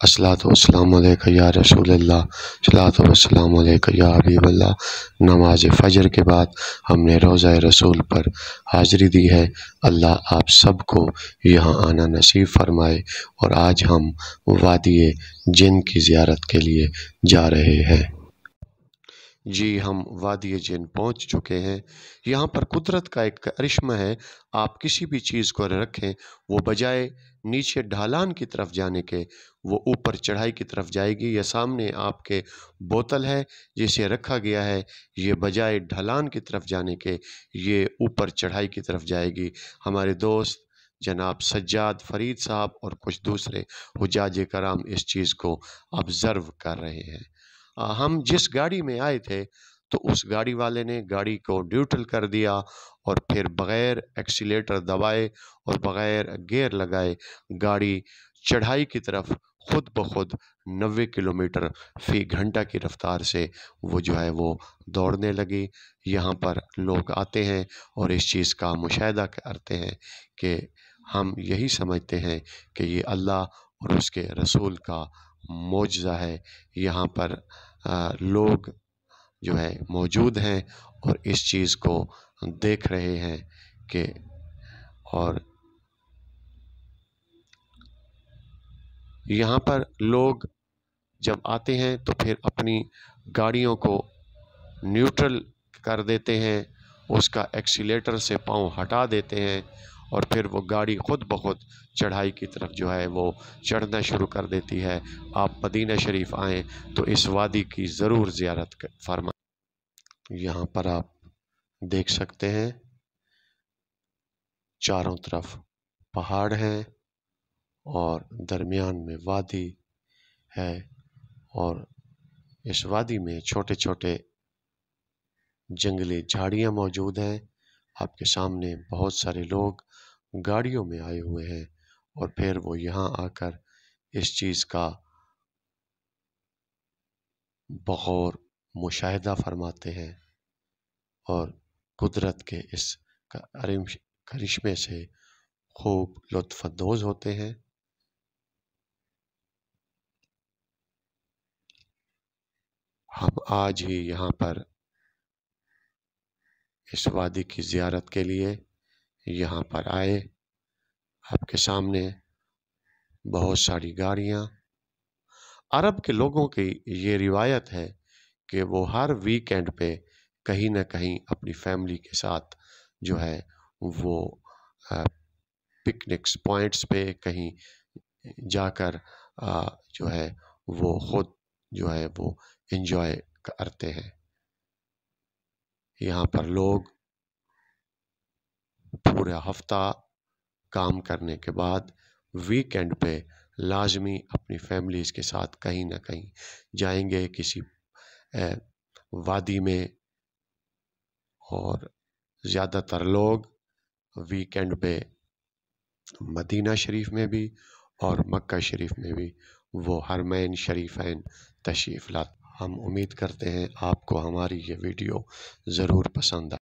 अस्सलातु वस्सलामु अलैका या रसूल अल्लाह, अस्सलातु वस्सलामु अलैका या हबीब अल्लाह। नमाज फजर के बाद हमने रोज़ा रसूल पर हाज़िरी दी है। अल्लाह आप सबको यहाँ आना नसीब फरमाए। और आज हम वादी जिन की ज़ियारत के लिए जा रहे हैं। जी, हम वादी जिन पहुंच चुके हैं। यहाँ पर कुदरत का एक करिश्मा है। आप किसी भी चीज़ को रखें, वो बजाय नीचे ढालान की तरफ जाने के, वो ऊपर चढ़ाई की तरफ जाएगी। या सामने आपके बोतल है जिसे रखा गया है, ये बजाय ढलान की तरफ जाने के, ये ऊपर चढ़ाई की तरफ जाएगी। हमारे दोस्त जनाब सज्जाद फरीद साहब और कुछ दूसरे हुज्जाज कराम इस चीज़ को ऑब्ज़र्व कर रहे हैं। हम जिस गाड़ी में आए थे तो उस गाड़ी वाले ने गाड़ी को न्यूट्रल कर दिया और फिर बग़ैर एक्सीलेटर दबाए और बग़ैर गियर लगाए गाड़ी चढ़ाई की तरफ खुद ब खुद 90 किलोमीटर फ़ी घंटा की रफ़्तार से वो जो है वो दौड़ने लगी। यहाँ पर लोग आते हैं और इस चीज़ का मुशाहिदा करते हैं कि हम यही समझते हैं कि ये अल्लाह और उसके रसूल का मोजज़ा है। यहाँ पर लोग जो है मौजूद हैं और इस चीज़ को देख रहे हैं कि और यहाँ पर लोग जब आते हैं तो फिर अपनी गाड़ियों को न्यूट्रल कर देते हैं, उसका एक्सीलेटर से पाँव हटा देते हैं और फिर वो गाड़ी खुद ब खुद चढ़ाई की तरफ जो है वो चढ़ना शुरू कर देती है। आप मदीना शरीफ आएँ तो इस वादी की ज़रूर ज़ियारत फरमाएं। यहाँ पर आप देख सकते हैं चारों तरफ पहाड़ हैं और दरमियान में वादी है और इस वादी में छोटे छोटे जंगली झाड़ियाँ मौजूद हैं। आपके सामने बहुत सारे लोग गाड़ियों में आए हुए हैं और फिर वो यहाँ आकर इस चीज़ का बग़ौर मुशाहिदा फरमाते हैं और कुदरत के इस करिश्मे से खूब लुत्फ़अंदोज़ होते हैं। हम आज ही यहाँ पर इस वादी की ज़ियारत के लिए यहाँ पर आए। आपके सामने बहुत सारी गाड़ियाँ। अरब के लोगों की ये रिवायत है कि वो हर वीकेंड पे कहीं ना कहीं अपनी फैमिली के साथ जो है वो पिकनिक्स पॉइंट्स पे कहीं जाकर जो है वो खुद जो है वो एंजॉय करते हैं। यहाँ पर लोग पूरा हफ्ता काम करने के बाद वीकेंड पे लाजमी अपनी फैमिलीज़ के साथ कहीं ना कहीं जाएंगे किसी वादी में। और ज़्यादातर लोग वीकेंड पे मदीना शरीफ में भी और मक्का शरीफ में भी वो हरमैन शरीफैन तशरीफ़ लाते। हम उम्मीद करते हैं आपको हमारी ये वीडियो ज़रूर पसंद आए।